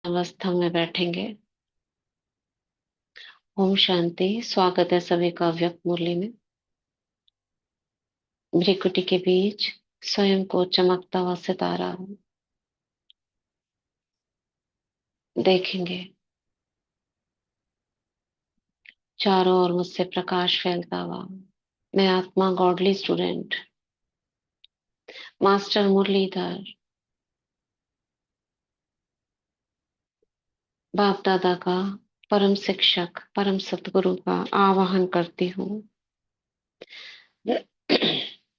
अवस्था में बैठेंगे। ओम शांति। स्वागत है सभी का अव्यक्त मुरली में। भ्रिकुटी के बीच स्वयं को चमकता हुआ सितारा देखेंगे। चारों ओर मुझसे प्रकाश फैलता हुआ मैं आत्मा गॉडली स्टूडेंट मास्टर मुरलीधर बाप दादा का परम शिक्षक परम सतगुरु का आवाहन करती हूँ।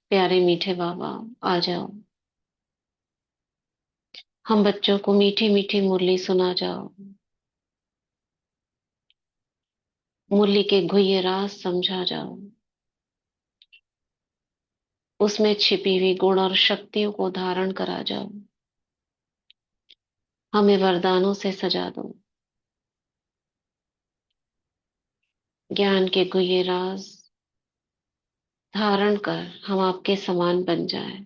प्यारे मीठे बाबा, आ जाओ। हम बच्चों को मीठी मीठी मुरली सुना जाओ। मुरली के गुह्य राज समझा जाओ। उसमें छिपी हुई गुण और शक्तियों को धारण करा जाओ। हमें वरदानों से सजा दो। ज्ञान के गुह्य राज धारण कर हम आपके समान बन जाएं।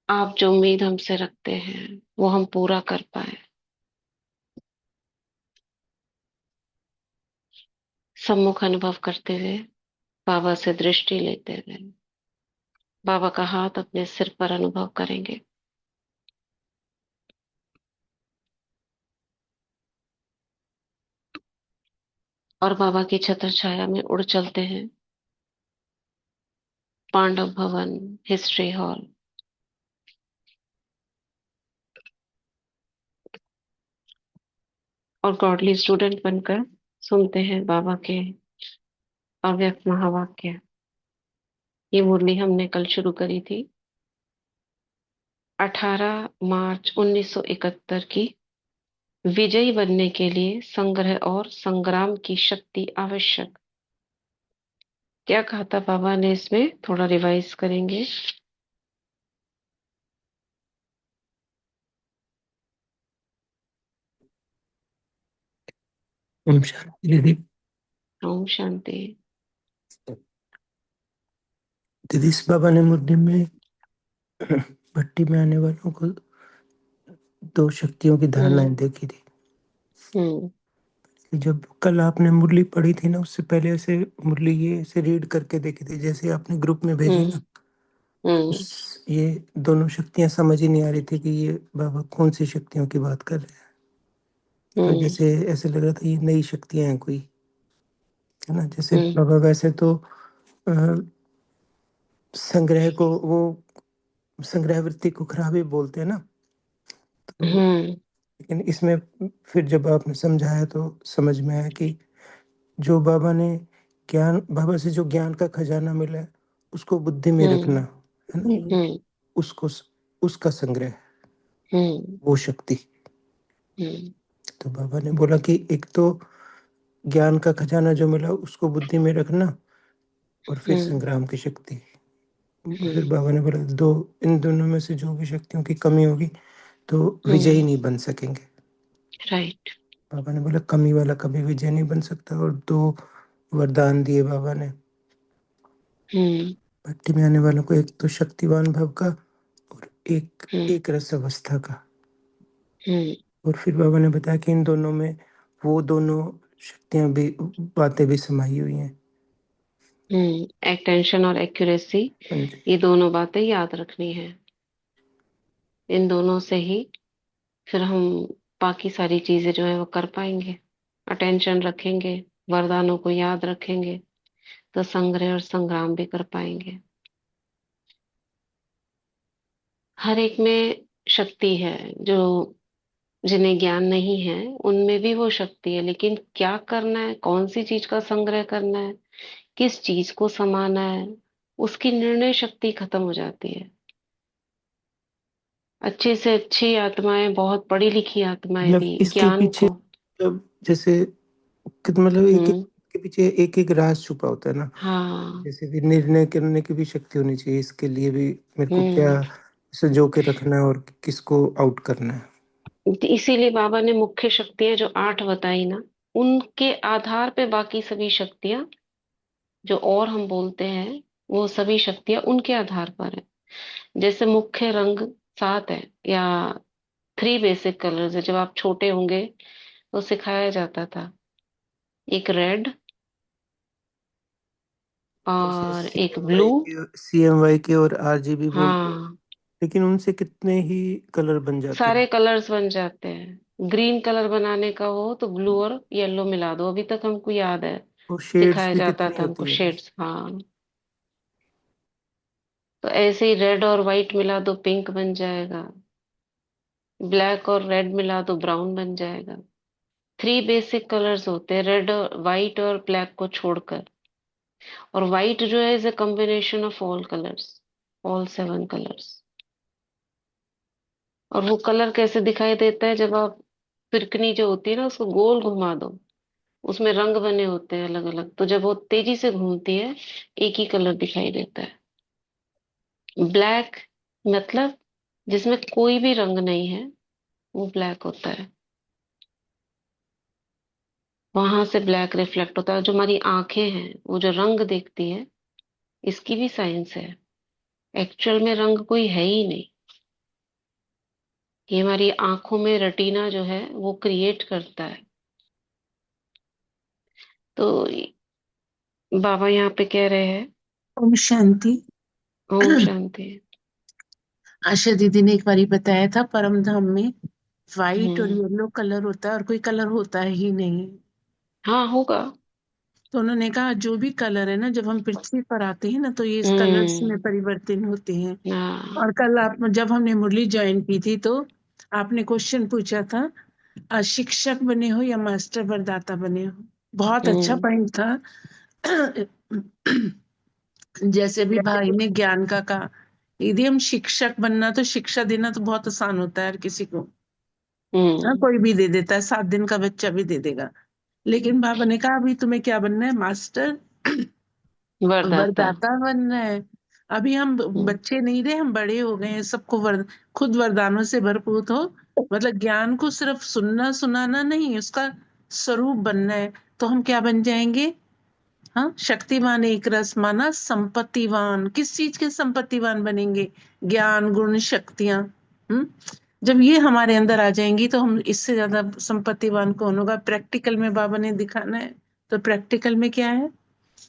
आप जो उम्मीद हमसे रखते हैं वो हम पूरा कर पाए। सम्मुख अनुभव करते हुए, बाबा से दृष्टि लेते हुए बाबा का हाथ अपने सिर पर अनुभव करेंगे। और बाबा की छत्र छाया में उड़ चलते हैं पांडव भवन हिस्ट्री हॉल। और गॉडली स्टूडेंट बनकर सुनते हैं बाबा के अव्यक्त महावाक्य। ये मुरली हमने कल शुरू करी थी, 18 मार्च 1971 की। विजयी बनने के लिए संग्रह और संग्राम की शक्ति आवश्यक। क्या कहा था बाबा ने इसमें? थोड़ा रिवाइज करेंगे। ओम शांति दीदी। ओम शांति। दीदी, इस बाबा ने मुद्दे में भट्टी में आने वालों को दो शक्तियों की धारणाएं हम्म। देखी थी। हम्म। जब कल आपने मुरली पढ़ी थी ना, उससे पहले ऐसे मुरली ये ऐसे रीड करके देखी थी, जैसे आपने ग्रुप में भेजी हम्म। ना। हम्म। उस ये दोनों शक्तियां समझ ही नहीं आ रही थी कि ये बाबा कौन सी शक्तियों की बात कर रहे हैं। और हम्म। जैसे ऐसे लग रहा था ये नई शक्तियां हैं कोई, है ना। जैसे हम्म। बाबा वैसे तो अ, संग्रह को वो संग्रह वृत्ति को खराब ही बोलते हैं ना। तो हम्म। लेकिन इसमें फिर जब आपने समझाया तो समझ में आया कि जो बाबा ने ज्ञान, बाबा से जो ज्ञान का खजाना मिला है उसको बुद्धि में रखना, हम्म। है ना। हम्म। उसको उसका संग्रह, हम्म। वो शक्ति। हम्म। तो बाबा ने बोला कि एक तो ज्ञान का खजाना जो मिला उसको बुद्धि में रखना, और फिर हम्म। संग्राम की शक्ति। फिर हम्म। बाबा ने बोला दो, इन दोनों में से जो भी शक्तियों की कमी होगी तो विजयी हम्म। नहीं बन सकेंगे। राइट। बाबा ने बोला कमी वाला कभी विजय नहीं बन सकता। और दो वरदान दिए बाबा ने हम्म। भट्टी में आने वालों को, एक तो शक्तिवान भव का और एक हम्म। एक रस अवस्था का। हम्म। और फिर बाबा ने बताया कि इन दोनों में वो दोनों शक्तियां भी, बातें भी समाई हुई हैं। अटेंशन और एक्यूरेसी, हाँ जी। ये दोनों बातें याद रखनी है। इन दोनों से ही फिर हम बाकी सारी चीजें जो है वो कर पाएंगे। अटेंशन रखेंगे, वरदानों को याद रखेंगे, तो संग्रह और संग्राम भी कर पाएंगे। हर एक में शक्ति है। जो जिन्हें ज्ञान नहीं है उनमें भी वो शक्ति है, लेकिन क्या करना है, कौन सी चीज का संग्रह करना है, किस चीज को समाना है, उसकी निर्णय शक्ति खत्म हो जाती है। अच्छी से अच्छी आत्माएं, बहुत पढ़ी लिखी आत्माएं मतलब भी इसके ज्ञान पीछे, को। मतलब जैसे मतलब एक एक हम्म। के पीछे एक एक राज छुपा होता है ना। हाँ। जैसे कि निर्णय करने की भी शक्ति होनी चाहिए इसके लिए भी, मेरे को क्या हम्म। संजो के रखना है और किसको आउट करना है। इसीलिए बाबा ने मुख्य शक्तियां जो 8 बताई ना, उनके आधार पे बाकी सभी शक्तियां जो और हम बोलते हैं, वो सभी शक्तियां उनके आधार पर है। जैसे मुख्य रंग 7 है या 3 बेसिक कलर्स है, जब आप छोटे होंगे तो सिखाया जाता था। एक रेड, जैसे और एक ब्लू। CMYK और RGB बोलते हैं, हाँ, लेकिन उनसे कितने ही कलर बन जाते सारे हैं। कलर्स बन जाते हैं। ग्रीन कलर बनाने का हो तो ब्लू और येलो मिला दो, अभी तक हमको याद है। और शेड्स सिखाया भी जाता कितनी था हमको होती है। शेड्स, हाँ। तो ऐसे ही रेड और वाइट मिला दो, पिंक बन जाएगा। ब्लैक और रेड मिला दो, ब्राउन बन जाएगा। 3 बेसिक कलर्स होते हैं, रेड और वाइट और ब्लैक को छोड़कर। और वाइट जो है is a combination of all colours, all 7 colours. और वो कलर कैसे दिखाई देता है, जब आप फिरकनी जो होती है ना उसको गोल घुमा दो, उसमें रंग बने होते हैं अलग अलग, तो जब वो तेजी से घूमती है एक ही कलर दिखाई देता है। ब्लैक मतलब जिसमें कोई भी रंग नहीं है, वो ब्लैक होता है। वहां से ब्लैक रिफ्लेक्ट होता है। जो हमारी आंखें हैं वो जो रंग देखती है, इसकी भी साइंस है। एक्चुअल में रंग कोई है ही नहीं, ये हमारी आंखों में रेटिना जो है वो क्रिएट करता है। तो बाबा यहाँ पे कह रहे हैं। ओम शांति। ओम शांति। आशा दीदी ने एक बारी बताया था परम धाम में व्हाइट और हम्म। येलो कलर होता है और कोई कलर होता ही नहीं। हाँ, होगा। तो उन्होंने कहा जो भी कलर है ना, जब हम पृथ्वी पर आते हैं ना तो ये इस कलर्स में हम्म। परिवर्तन होते हैं। हाँ। और कल आप जब हमने मुरली ज्वाइन की थी तो आपने क्वेश्चन पूछा था, शिक्षक बने हो या मास्टर वरदाता बने हो। बहुत अच्छा हम्म। पॉइंट था। जैसे भी भाई ने ज्ञान का कहा, यदि हम शिक्षक बनना तो शिक्षा देना तो बहुत आसान होता है हर किसी को। हाँ, हम्म। कोई भी दे देता है, 7 दिन का बच्चा भी दे देगा। लेकिन बाबा ने कहा अभी तुम्हें क्या बनना है, मास्टर वरदाता। वरदाता बनना है। अभी हम हम्म। बच्चे नहीं रहे, हम बड़े हो गए हैं, सबको खुद वरदानों से भरपूर हो। मतलब ज्ञान को सिर्फ सुनना सुनाना नहीं, उसका स्वरूप बनना है। तो हम क्या बन जाएंगे? हाँ, शक्तिमान एक रस माना संपत्तिवान। किस चीज के संपत्तिवान बनेंगे? ज्ञान गुण शक्तियां। हम्म। जब ये हमारे अंदर आ जाएंगी तो हम इससे ज्यादा संपत्तिवान कौन होगा? प्रैक्टिकल में बाबा ने दिखाना है। तो प्रैक्टिकल में क्या है?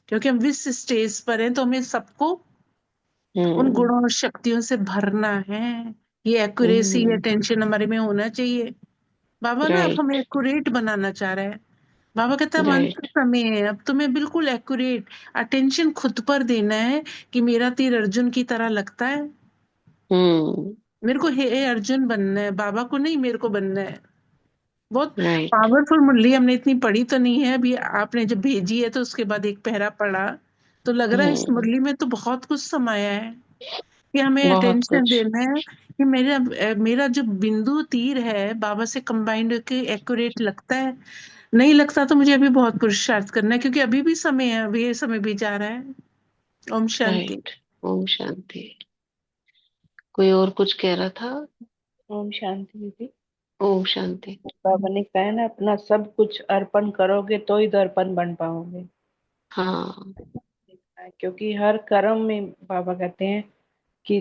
क्योंकि हम विश्व स्टेज पर हैं तो हमें सबको उन हम्म। गुणों और शक्तियों से भरना है। ये एक्यूरेसी, ये हम्म। टेंशन हमारे में होना चाहिए। बाबा ना अब हमें राइट। एक्यूरेट बनाना चाह रहा है। बाबा कहता है अब अंत राइट। समय है, अब तुम्हें बिल्कुल एक्यूरेट अटेंशन खुद पर देना है। कि मेरा तीर अर्जुन की तरह लगता है, हम्म। मेरे को हे अर्जुन बनना है, बाबा को नहीं, मेरे को बनना है। बहुत राइट। पावरफुल मुरली हमने इतनी पढ़ी तो नहीं है, अभी आपने जब भेजी है तो उसके बाद एक पहरा पढ़ा तो लग रहा है इस हम्म। मुरली में तो बहुत कुछ समाया है। कि हमें बहुत अटेंशन कुछ। देना है कि मेरा जो बिंदु तीर है बाबा से कंबाइंड होके एक्यूरेट लगता है। नहीं लगता तो मुझे अभी बहुत पुरुषार्थ करना है, क्योंकि अभी भी समय है, अभी ये समय भी जा रहा है। ओम शांति। राइट। ओम शांति। कोई और कुछ कह रहा था? ओम शांति दीदी। ओम शांति। बाबा ने कहा है ना, अपना सब कुछ अर्पण करोगे तो ही दर्पण बन पाओगे। हाँ। क्योंकि हर कर्म में बाबा कहते हैं कि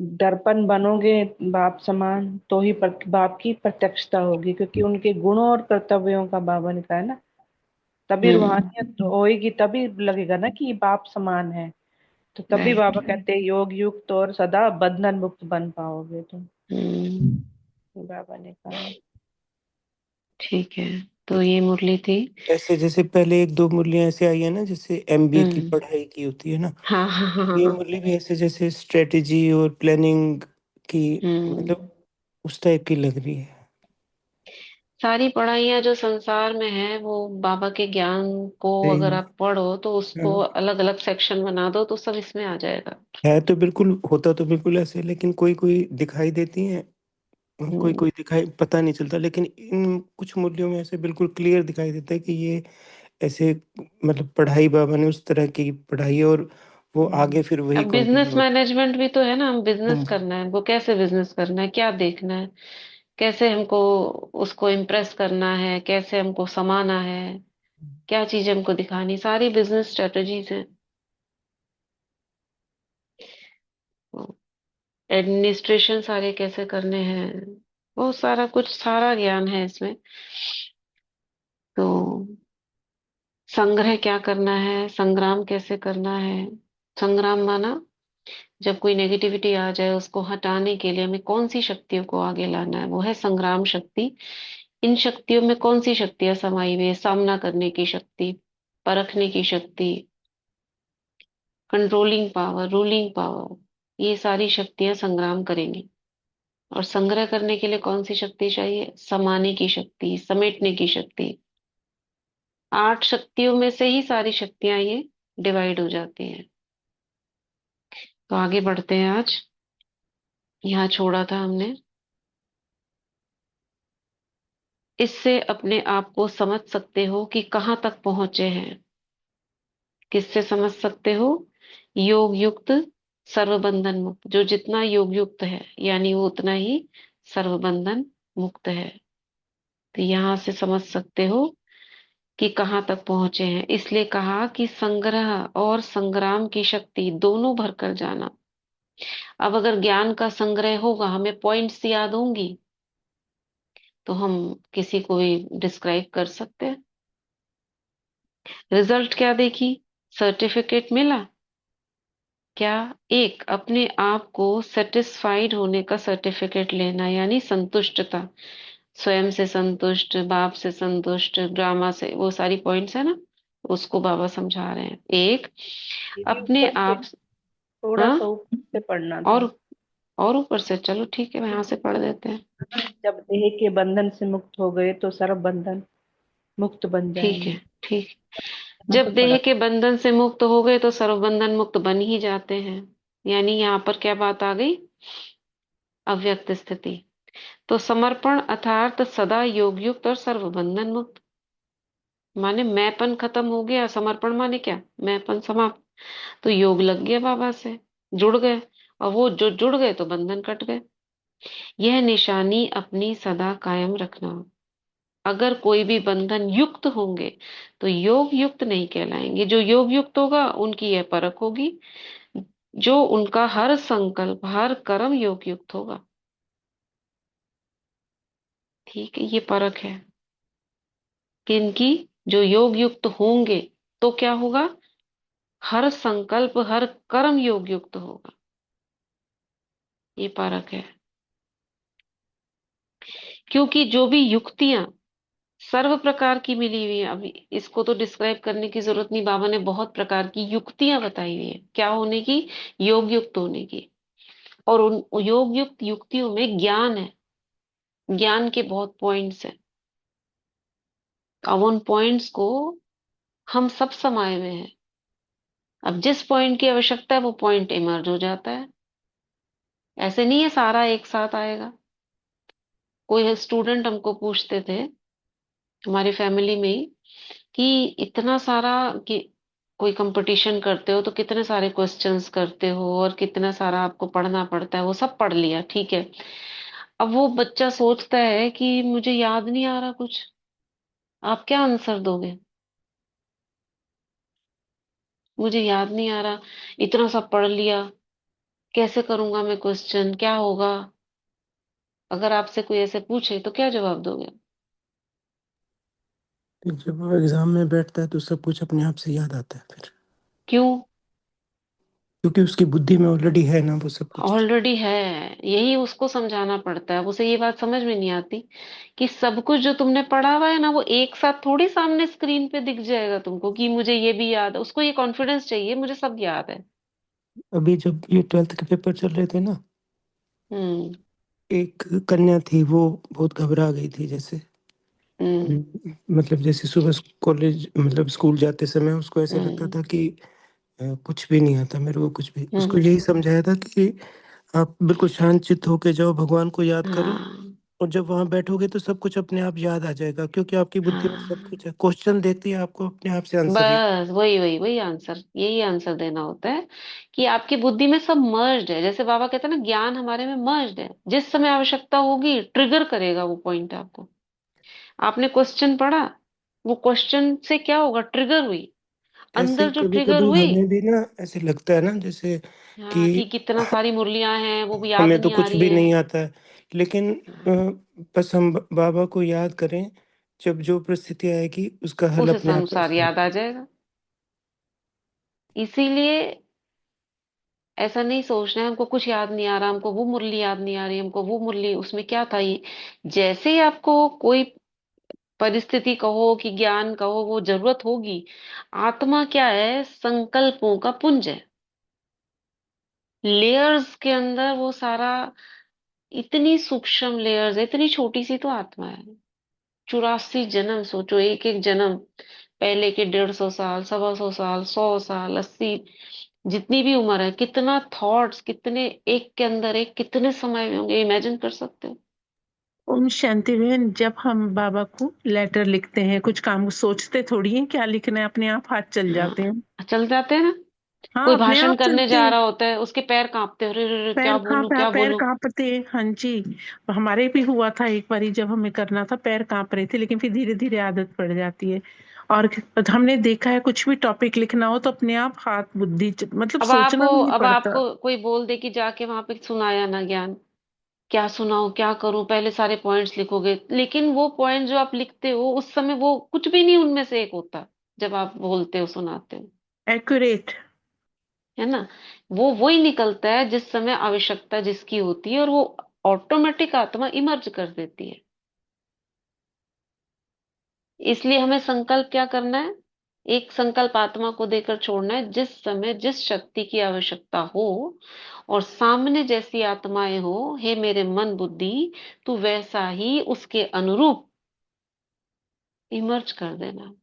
दर्पण बनोगे बाप समान तो ही बाप की प्रत्यक्षता होगी, क्योंकि उनके गुणों और कर्तव्यों का बाबा ने कहा है ना, तभी हम्म। रूहानियत होएगी, तभी लगेगा ना कि ये बाप समान है। तो तभी राइट। बाबा कहते हैं योग युक्त और सदा बंधन मुक्त बन पाओगे तुम। हम्म। बाबा ने कहा। ठीक है। तो ये मुरली थी। ऐसे जैसे पहले एक दो मुरलियां ऐसे आई है ना, जैसे MBA की हम्म। पढ़ाई की होती है ना, हाँ, हाँ, हाँ, हाँ, ये हाँ। मुरली भी ऐसे जैसे स्ट्रेटेजी और प्लानिंग की, हम्म। मतलब उस टाइप की लग रही है। सारी पढ़ाइयाँ जो संसार में है वो बाबा के ज्ञान को अगर सही आप पढ़ो तो उसको है। अलग अलग सेक्शन बना दो तो सब इसमें आ जाएगा। है तो बिल्कुल, होता तो बिल्कुल ऐसे, लेकिन कोई कोई दिखाई देती हैं, कोई हम्म। कोई दिखाई पता नहीं चलता, लेकिन इन कुछ मूल्यों में ऐसे बिल्कुल क्लियर दिखाई देता है कि ये ऐसे, मतलब पढ़ाई बाबा ने उस तरह की पढ़ाई है, और वो आगे फिर वही अब बिजनेस कंटिन्यू होता मैनेजमेंट भी तो है ना, हम है। बिजनेस करना है, हमको कैसे बिजनेस करना है, क्या देखना है, कैसे हमको उसको इम्प्रेस करना है, कैसे हमको समाना है, क्या चीज हमको दिखानी, सारी बिजनेस स्ट्रेटजीज हैं। एडमिनिस्ट्रेशन सारे कैसे करने हैं, बहुत सारा कुछ, सारा ज्ञान है इसमें। तो संग्रह क्या करना है, संग्राम कैसे करना है। संग्राम माना जब कोई नेगेटिविटी आ जाए उसको हटाने के लिए हमें कौन सी शक्तियों को आगे लाना है, वो है संग्राम शक्ति। इन शक्तियों में कौन सी शक्तियां समाई हुई है, सामना करने की शक्ति, परखने की शक्ति, कंट्रोलिंग पावर, रूलिंग पावर, ये सारी शक्तियां संग्राम करेंगी। और संग्रह करने के लिए कौन सी शक्ति चाहिए, समाने की शक्ति, समेटने की शक्ति। 8 शक्तियों में से ही सारी शक्तियां ये डिवाइड हो जाती हैं। तो आगे बढ़ते हैं। आज यहाँ छोड़ा था हमने। इससे अपने आप को समझ सकते हो कि कहाँ तक पहुंचे हैं। किससे समझ सकते हो, योग युक्त सर्वबंधन मुक्त। जो जितना योग युक्त है यानी वो उतना ही सर्वबंधन मुक्त है। तो यहाँ से समझ सकते हो कि कहाँ तक पहुंचे हैं। इसलिए कहा कि संग्रह और संग्राम की शक्ति दोनों भरकर जाना। अब अगर ज्ञान का संग्रह होगा, हमें पॉइंट्स याद होंगी, तो हम किसी को भी डिस्क्राइब कर सकते हैं। रिजल्ट क्या देखी, सर्टिफिकेट मिला क्या, एक अपने आप को सेटिस्फाइड होने का सर्टिफिकेट लेना, यानी संतुष्टता, स्वयं से संतुष्ट, बाप से संतुष्ट, ड्रामा से, वो सारी पॉइंट्स है ना, उसको बाबा समझा रहे हैं। एक ये भी अपने ऊपर से, आप। थोड़ा हाँ, सा ऊपर से पढ़ना था। और और ऊपर से, चलो ठीक है, यहाँ से पढ़ देते हैं। जब देह के बंधन से मुक्त हो गए तो सर्व बंधन मुक्त बन ठीक जाएंगे। है, ठीक। यहाँ पे जब देह पढ़ा। के बंधन से मुक्त हो गए तो सर्वबंधन मुक्त बन ही जाते हैं। यानी यहाँ पर क्या बात आ गई, अव्यक्त स्थिति। तो समर्पण अर्थात सदा योग युक्त और सर्वबंधन मुक्त। माने मैंपन खत्म हो गया, समर्पण माने क्या, मैंपन समाप्त। तो योग लग गया बाबा से, जुड़ गए। और वो जो जुड़ गए तो बंधन कट गए। यह निशानी अपनी सदा कायम रखना। अगर कोई भी बंधन युक्त होंगे तो योग युक्त नहीं कहलाएंगे। जो योग युक्त होगा उनकी यह परख होगी, जो उनका हर संकल्प हर कर्म योग युक्त होगा। ठीक है, ये परख है किनकी, जो योग युक्त होंगे तो क्या होगा, हर संकल्प हर कर्म योग युक्त होगा। ये परख है। क्योंकि जो भी युक्तियां सर्व प्रकार की मिली हुई है, अभी इसको तो डिस्क्राइब करने की जरूरत नहीं, बाबा ने बहुत प्रकार की युक्तियां बताई हुई है क्या होने की, योग युक्त होने की। और उन योग युक्त युक्तियों में ज्ञान है, ज्ञान के बहुत पॉइंट्स हैं। अब उन पॉइंट्स को हम सब समाये हुए हैं। अब जिस पॉइंट की आवश्यकता है वो पॉइंट इमर्ज हो जाता है। ऐसे नहीं है सारा एक साथ आएगा। कोई स्टूडेंट हमको पूछते थे हमारी फैमिली में ही कि इतना सारा, कि कोई कंपटीशन करते हो तो कितने सारे क्वेश्चंस करते हो और कितना सारा आपको पढ़ना पड़ता है। वो सब पढ़ लिया, ठीक है। अब वो बच्चा सोचता है कि मुझे याद नहीं आ रहा कुछ, आप क्या आंसर दोगे, मुझे याद नहीं आ रहा, इतना सब पढ़ लिया, कैसे करूंगा मैं क्वेश्चन, क्या होगा। अगर आपसे कोई ऐसे पूछे तो क्या जवाब दोगे। फिर जब वो एग्जाम में बैठता है तो सब कुछ अपने आप से याद आता है फिर, क्यों, क्योंकि उसकी बुद्धि में ऑलरेडी है ना वो सब कुछ। ऑलरेडी है। यही उसको समझाना पड़ता है। उसे ये बात समझ में नहीं आती कि सब कुछ जो तुमने पढ़ा हुआ है ना, वो एक साथ थोड़ी सामने स्क्रीन पे दिख जाएगा तुमको कि मुझे ये भी याद है। उसको ये कॉन्फिडेंस चाहिए, मुझे सब याद है। अभी जब ये 12th के पेपर चल रहे थे ना, हम्म। एक कन्या थी, वो बहुत घबरा गई थी जैसे। हम्म। मतलब जैसे सुबह कॉलेज मतलब स्कूल जाते समय उसको ऐसे लगता हम्म। था कि कुछ भी नहीं आता मेरे को, कुछ भी। उसको हम्म। यही समझाया था कि आप बिल्कुल शांत चित्त होके जाओ, भगवान को याद करो, हाँ। और जब वहां बैठोगे तो सब कुछ अपने आप याद आ जाएगा, क्योंकि आपकी बुद्धि में सब हाँ, कुछ है। क्वेश्चन देखते ही आपको अपने आप से आंसर याद। बस वही वही वही आंसर, यही आंसर देना होता है कि आपकी बुद्धि में सब मर्ज्ड है। जैसे बाबा कहते हैं ना, ज्ञान हमारे में मर्ज्ड है, जिस समय आवश्यकता होगी ट्रिगर करेगा वो पॉइंट आपको। आपने क्वेश्चन पढ़ा, वो क्वेश्चन से क्या होगा, ट्रिगर हुई। ऐसे अंदर ही जो ट्रिगर कभी-कभी हुई। हमें भी ना ऐसे लगता है ना, जैसे कि हाँ, कि कितना सारी मुरलियां हैं वो भी याद हमें तो नहीं आ कुछ रही भी हैं। नहीं आता है। लेकिन हाँ, बस हम बाबा को याद करें, जब जो परिस्थिति आएगी उसका हल उस अपने आप अनुसार ऐसे याद आ जाएगा। इसीलिए ऐसा नहीं सोचना है हमको कुछ याद नहीं आ रहा, हमको वो मुरली याद नहीं आ रही, हमको वो मुरली उसमें क्या था ये। जैसे ही आपको कोई परिस्थिति कहो कि ज्ञान कहो, वो जरूरत होगी। आत्मा क्या है? संकल्पों का पुंज है। लेयर्स के अंदर वो सारा, इतनी सूक्ष्म लेयर्स है, इतनी छोटी सी तो आत्मा है। 84 जन्म सोचो, एक एक जन्म, पहले के 150 साल, 125 साल, 100 साल, 80, जितनी भी उम्र है, कितना थॉट्स, कितने एक के अंदर एक, कितने समय में होंगे, इमेजिन कर सकते हो? ओम शांति बहन, जब हम बाबा को लेटर लिखते हैं, कुछ काम सोचते थोड़ी है क्या लिखना है, अपने आप हाथ चल जाते हैं। हाँ, चल जाते हैं ना। हाँ, कोई अपने भाषण आप करने चलते जा हैं। रहा होता है, उसके पैर कांपते हैं, अरे अरे अरे, पैर क्या बोलूं क्या पैर बोलूं। कांपते हैं, हाँ जी। हमारे भी हुआ था एक बारी, जब हमें करना था पैर कांप रहे थे, लेकिन फिर धीरे धीरे आदत पड़ जाती है। और हमने देखा है कुछ भी टॉपिक लिखना हो तो अपने आप हाथ बुद्धि मतलब अब सोचना आपको नहीं अब पड़ता। आपको कोई बोल दे कि जाके वहां पे सुनाया ना ज्ञान, क्या सुनाऊं क्या करूं, पहले सारे पॉइंट्स लिखोगे, लेकिन वो पॉइंट जो आप लिखते हो उस समय वो कुछ भी नहीं उनमें से एक होता, जब आप बोलते हो सुनाते हो, एक्यूरेट। है ना। वो वही निकलता है जिस समय आवश्यकता जिसकी होती है, और वो ऑटोमेटिक आत्मा इमर्ज कर देती है। इसलिए हमें संकल्प क्या करना है? एक संकल्प आत्मा को देकर छोड़ना है, जिस समय जिस शक्ति की आवश्यकता हो, और सामने जैसी आत्माएं हो, हे मेरे मन बुद्धि, तू वैसा ही उसके अनुरूप इमर्ज कर देना।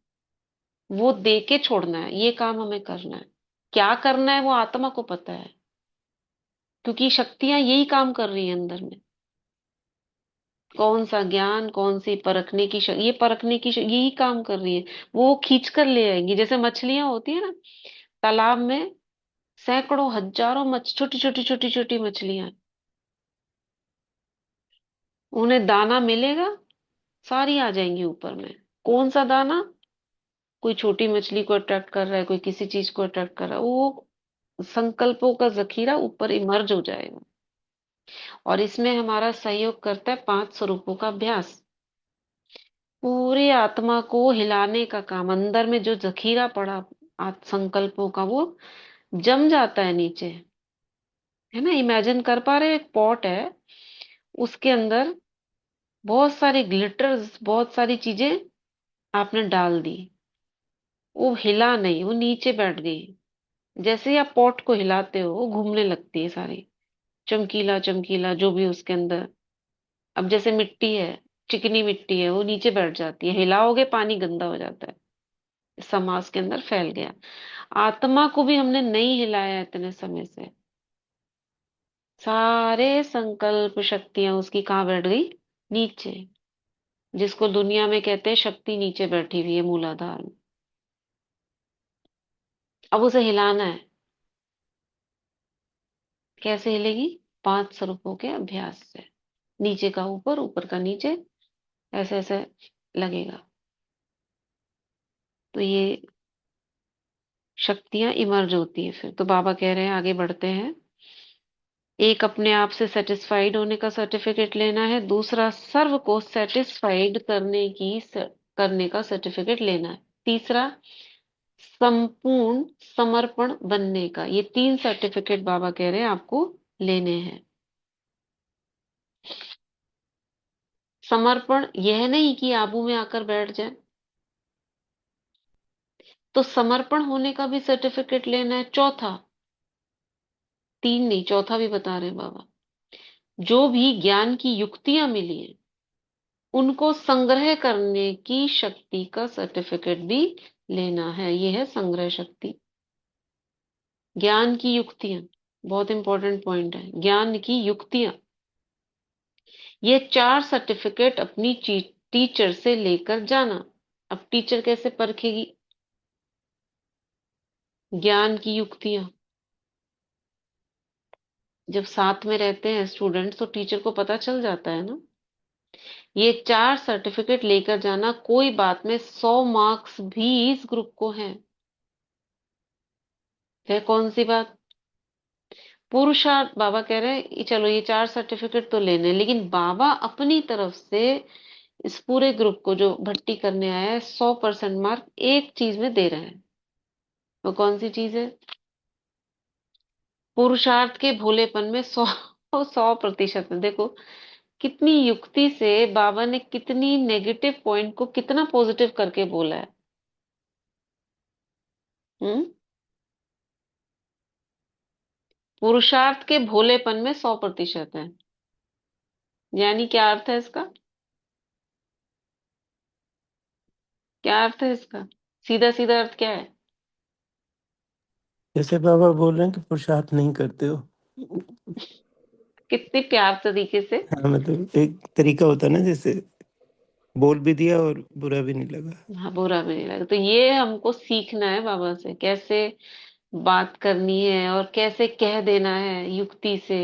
वो दे के छोड़ना है, ये काम हमें करना है। क्या करना है वो आत्मा को पता है, क्योंकि शक्तियां यही काम कर रही है अंदर में। कौन सा ज्ञान, कौन सी परखने की ये परखने की यही काम कर रही है। वो खींच कर ले आएंगी, जैसे मछलियां होती है ना तालाब में, सैकड़ों हजारों मछ छोटी छोटी छोटी छोटी मछलियां, उन्हें दाना मिलेगा, सारी आ जाएंगी ऊपर में। कौन सा दाना? कोई छोटी मछली को अट्रैक्ट कर रहा है, कोई किसी चीज को अट्रैक्ट कर रहा है, वो संकल्पों का जखीरा ऊपर इमर्ज हो जाएगा। और इसमें हमारा सहयोग करता है 5 स्वरूपों का अभ्यास। पूरी आत्मा को हिलाने का काम, अंदर में जो जखीरा पड़ा संकल्पों का, वो जम जाता है नीचे, है ना। इमेजिन कर पा रहे हो? एक पॉट है, उसके अंदर बहुत सारे ग्लिटर्स, बहुत सारी चीजें आपने डाल दी, वो हिला नहीं, वो नीचे बैठ गई। जैसे ही आप पॉट को हिलाते हो वो घूमने लगती है सारी, चमकीला चमकीला जो भी उसके अंदर। अब जैसे मिट्टी है, चिकनी मिट्टी है, वो नीचे बैठ जाती है, हिलाओगे पानी गंदा हो जाता है, समाज के अंदर फैल गया। आत्मा को भी हमने नहीं हिलाया इतने समय से, सारे संकल्प शक्तियां उसकी कहाँ बैठ गई? नीचे। जिसको दुनिया में कहते हैं शक्ति नीचे बैठी हुई है मूलाधार में। अब उसे हिलाना है। कैसे हिलेगी? 5 स्वरूपों के अभ्यास से। नीचे का ऊपर, ऊपर का नीचे, ऐसे ऐसे लगेगा। तो ये शक्तियां इमर्ज होती है फिर। तो बाबा कह रहे हैं आगे बढ़ते हैं। एक, अपने आप से सेटिस्फाइड होने का सर्टिफिकेट लेना है। दूसरा, सर्व को सेटिस्फाइड करने का सर्टिफिकेट लेना है। तीसरा, संपूर्ण समर्पण बनने का। ये 3 सर्टिफिकेट बाबा कह रहे हैं आपको लेने हैं। समर्पण यह नहीं कि आबू में आकर बैठ जाए, तो समर्पण होने का भी सर्टिफिकेट लेना है। चौथा, 3 नहीं, चौथा भी बता रहे हैं बाबा, जो भी ज्ञान की युक्तियां मिली हैं उनको संग्रह करने की शक्ति का सर्टिफिकेट भी लेना है। ये है संग्रह शक्ति। ज्ञान की युक्तियां बहुत इंपॉर्टेंट पॉइंट है। ज्ञान की युक्तियां, ये 4 सर्टिफिकेट अपनी टीचर से लेकर जाना। अब टीचर कैसे परखेगी ज्ञान की युक्तियां? जब साथ में रहते हैं स्टूडेंट्स तो टीचर को पता चल जाता है ना। ये 4 सर्टिफिकेट लेकर जाना, कोई बात में 100 मार्क्स भी इस ग्रुप को हैं। है कौन सी बात? पुरुषार्थ। बाबा कह रहे हैं चलो ये 4 सर्टिफिकेट तो लेने हैं, लेकिन बाबा अपनी तरफ से इस पूरे ग्रुप को जो भर्ती करने आया है 100% मार्क एक चीज में दे रहे हैं। वो कौन सी चीज है? पुरुषार्थ के भोलेपन में 100% है। देखो कितनी युक्ति से बाबा ने कितनी नेगेटिव पॉइंट को कितना पॉजिटिव करके बोला है। हम्म। पुरुषार्थ के भोलेपन में 100% है, यानी क्या अर्थ है इसका? क्या अर्थ है इसका? सीधा सीधा अर्थ क्या है? जैसे बाबा बोल रहे हैं कि पुरुषार्थ नहीं करते हो। कितने प्यार तरीके से। हाँ, मतलब एक तरीका होता है ना, जैसे बोल भी दिया और बुरा भी नहीं लगा। हाँ, बुरा भी नहीं लगा। तो ये हमको सीखना है बाबा से, कैसे बात करनी है और कैसे कह देना है युक्ति से।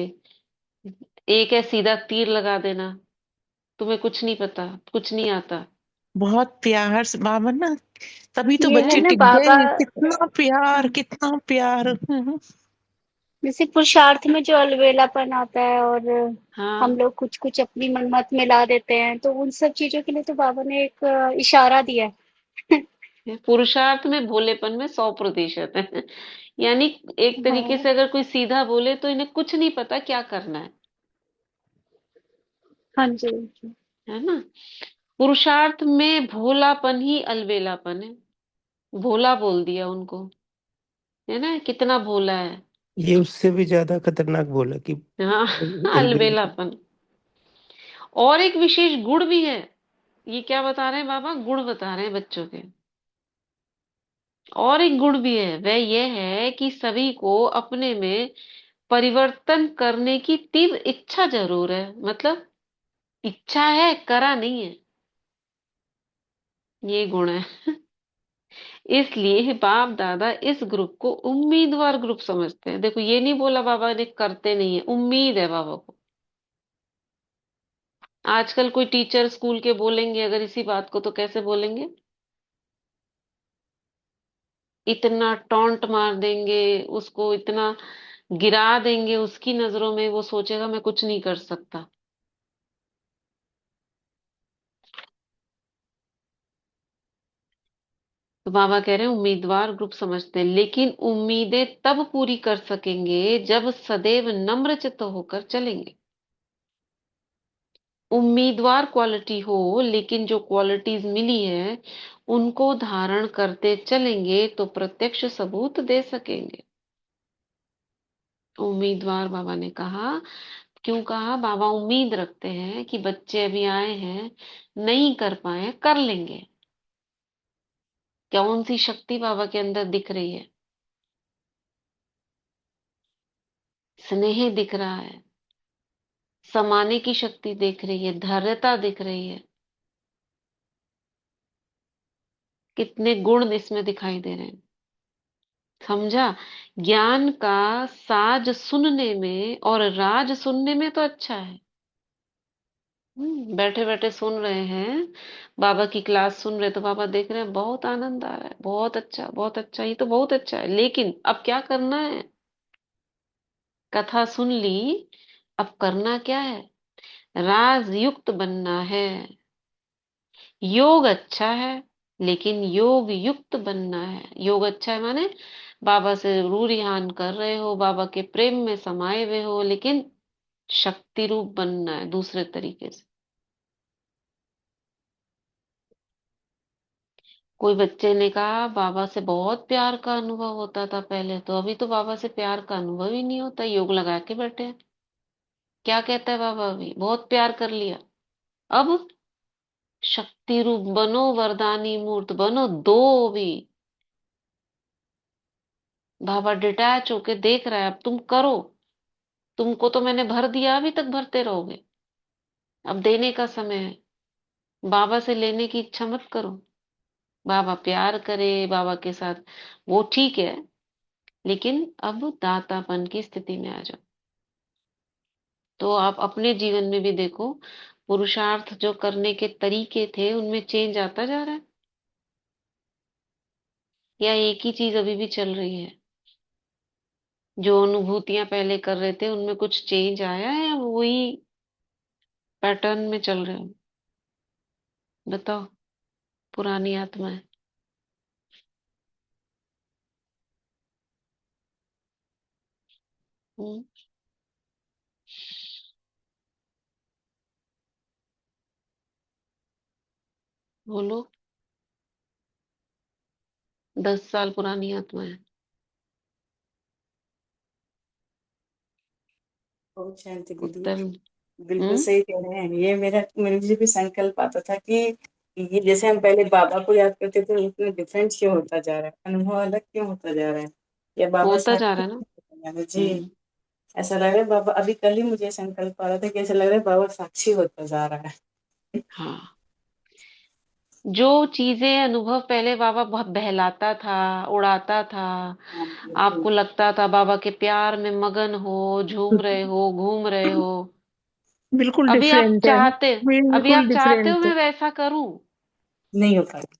एक है सीधा तीर लगा देना, तुम्हें कुछ नहीं पता, कुछ नहीं आता। बहुत प्यार से बाबा ना, तभी तो ये है बच्चे ना टिक बाबा। गए। कितना प्यार, हाँ, कितना प्यार। जैसे पुरुषार्थ में जो अलबेलापन आता है और हम हाँ, लोग कुछ कुछ अपनी मनमत में ला देते हैं, तो उन सब चीजों के लिए तो बाबा ने एक इशारा दिया है। पुरुषार्थ में भोलेपन में 100% है। यानी एक तरीके हाँ, से अगर कोई सीधा बोले तो इन्हें कुछ नहीं पता क्या करना हाँ जी। है ना? पुरुषार्थ में भोलापन ही अलबेलापन है। भोला बोल दिया उनको, है ना? कितना भोला है। ये उससे भी ज्यादा खतरनाक बोला कि हाँ। अलबेला। अलबेलापन। और एक विशेष गुण भी है। ये क्या बता रहे हैं बाबा? गुण बता रहे हैं बच्चों के। और एक गुण भी है, वह यह है कि सभी को अपने में परिवर्तन करने की तीव्र इच्छा जरूर है। मतलब इच्छा है, करा नहीं है, ये गुण है। इसलिए बाप दादा इस ग्रुप को उम्मीदवार ग्रुप समझते हैं। देखो ये नहीं बोला बाबा ने करते नहीं है, उम्मीद है बाबा को। आजकल कोई टीचर स्कूल के बोलेंगे अगर इसी बात को, तो कैसे बोलेंगे? इतना टॉन्ट मार देंगे उसको, इतना गिरा देंगे उसकी नजरों में, वो सोचेगा मैं कुछ नहीं कर सकता। तो बाबा कह रहे हैं उम्मीदवार ग्रुप समझते हैं, लेकिन उम्मीदें तब पूरी कर सकेंगे जब सदैव नम्रचित्त होकर चलेंगे। उम्मीदवार क्वालिटी हो, लेकिन जो क्वालिटीज मिली है उनको धारण करते चलेंगे तो प्रत्यक्ष सबूत दे सकेंगे। उम्मीदवार बाबा ने कहा। क्यों कहा? बाबा उम्मीद रखते हैं कि बच्चे अभी आए हैं, नहीं कर पाए, कर लेंगे। कौन सी शक्ति बाबा के अंदर दिख रही है? स्नेह दिख रहा है, समाने की शक्ति दिख रही है, धैर्यता दिख रही है। कितने गुण इसमें दिखाई दे रहे हैं। समझा? ज्ञान का साज सुनने में और राज सुनने में तो अच्छा है। बैठे बैठे सुन रहे हैं, बाबा की क्लास सुन रहे, तो बाबा देख रहे हैं बहुत आनंद आ रहा है, बहुत अच्छा, बहुत अच्छा, ये तो बहुत अच्छा है, लेकिन अब क्या करना है? कथा सुन ली, अब करना क्या है? राज युक्त बनना है। योग अच्छा है, लेकिन योग युक्त बनना है। योग अच्छा है माने बाबा से रू रिहान कर रहे हो, बाबा के प्रेम में समाये हुए हो, लेकिन शक्ति रूप बनना है दूसरे तरीके से। कोई बच्चे ने कहा बाबा से बहुत प्यार का अनुभव होता था पहले, तो अभी तो बाबा से प्यार का अनुभव ही नहीं होता, योग लगा के बैठे हैं। क्या कहता है बाबा? अभी बहुत प्यार कर लिया, अब शक्ति रूप बनो, वरदानी मूर्त बनो, दो भी। बाबा डिटैच होके देख रहा है, अब तुम करो। तुमको तो मैंने भर दिया, अभी तक भरते रहोगे, अब देने का समय है। बाबा से लेने की इच्छा मत करो। बाबा प्यार करे बाबा के साथ, वो ठीक है, लेकिन अब दातापन की स्थिति में आ जाओ। तो आप अपने जीवन में भी देखो, पुरुषार्थ जो करने के तरीके थे उनमें चेंज आता जा रहा है, या एक ही चीज अभी भी चल रही है? जो अनुभूतियां पहले कर रहे थे उनमें कुछ चेंज आया है या वही पैटर्न में चल रहे हो? बताओ, पुरानी आत्माएं। हम्म, बोलो। 10 साल पुरानी आत्माएं। बहुत शांति दीदी। उत्तर। बिल्कुल हम्म। सही कह रहे हैं। ये मेरा मेरे मुझे भी संकल्प आता था कि ये जैसे हम पहले बाबा को याद करते थे उतना डिफरेंट क्यों होता जा रहा है, अनुभव अलग क्यों होता जा रहा है, या बाबा होता जा साक्षी रहा है ना। होता जा रहा है। जी, हम्म। ऐसा लग रहा है बाबा, अभी कल ही मुझे संकल्प आ रहा था कि ऐसा लग रहा है बाबा साक्षी होता जा रहा है। हाँ, जो चीजें अनुभव पहले बाबा बहुत बहलाता था, उड़ाता था, हाँ बिल्कुल। आपको लगता था बाबा के प्यार में मगन हो, झूम रहे हो, घूम रहे हो। बिल्कुल अभी आप डिफरेंट है। चाहते अभी बिल्कुल आप चाहते हो डिफरेंट। मैं वैसा करूं? नहीं हो पाएगा।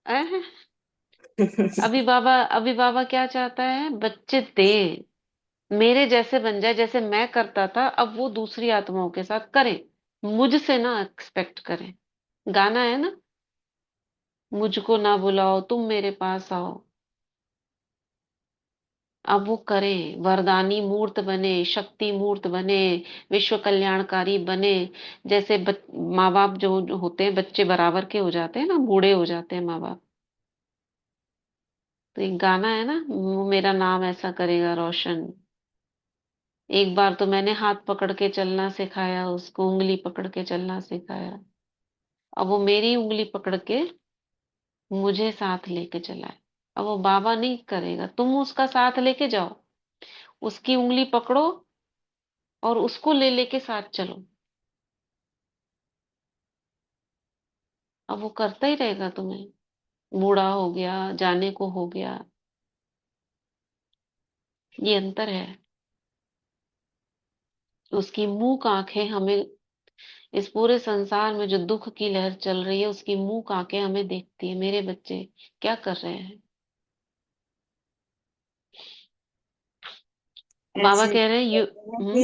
अह, अभी बाबा क्या चाहता है? बच्चे दे, मेरे जैसे बन जाए, जैसे मैं करता था अब वो दूसरी आत्माओं के साथ करें। मुझसे ना एक्सपेक्ट करें। गाना है ना, मुझको ना बुलाओ तुम मेरे पास आओ। अब वो करें, वरदानी मूर्त बने, शक्ति मूर्त बने, विश्व कल्याणकारी बने। जैसे माँ बाप जो होते हैं, बच्चे बराबर के हो जाते हैं ना, बूढ़े हो जाते हैं माँ बाप। तो एक गाना है ना, वो मेरा नाम ऐसा करेगा रोशन। एक बार तो मैंने हाथ पकड़ के चलना सिखाया, उसको उंगली पकड़ के चलना सिखाया। अब वो मेरी उंगली पकड़ के मुझे साथ लेके चला है। अब वो बाबा नहीं करेगा, तुम उसका साथ लेके जाओ, उसकी उंगली पकड़ो और उसको ले लेके साथ चलो। अब वो करता ही रहेगा तुम्हें। बूढ़ा हो गया, जाने को हो गया, ये अंतर है। उसकी मूक आंखें हमें, इस पूरे संसार में जो दुख की लहर चल रही है, उसकी मूक आंखें हमें देखती है, मेरे बच्चे क्या कर रहे हैं। बाबा ऐसे कह रहे हैं यू। कहते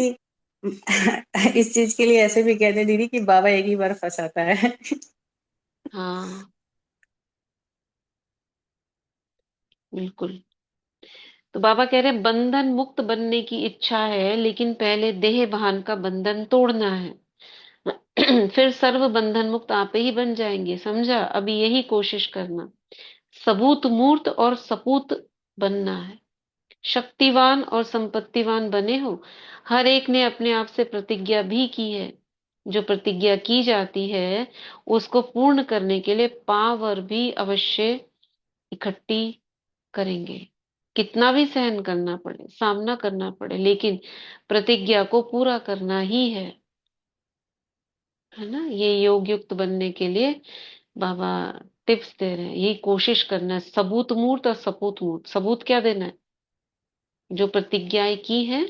हैं कि इस चीज के लिए ऐसे भी कहते हैं दीदी कि बाबा एक ही बार फंसाता है। हाँ, बिल्कुल। तो बाबा कह रहे हैं बंधन मुक्त बनने की इच्छा है, लेकिन पहले देह भान का बंधन तोड़ना है। फिर सर्व बंधन मुक्त आप ही बन जाएंगे, समझा? अभी यही कोशिश करना। सबूत मूर्त और सपूत बनना है। शक्तिवान और संपत्तिवान बने हो। हर एक ने अपने आप से प्रतिज्ञा भी की है। जो प्रतिज्ञा की जाती है उसको पूर्ण करने के लिए पावर भी अवश्य इकट्ठी करेंगे। कितना भी सहन करना पड़े, सामना करना पड़े, लेकिन प्रतिज्ञा को पूरा करना ही है ना? ये योग युक्त बनने के लिए बाबा टिप्स दे रहे हैं, यही कोशिश करना है। सबूत मूर्त और सपूत मूर्त। सबूत क्या देना है? जो प्रतिज्ञाएं की हैं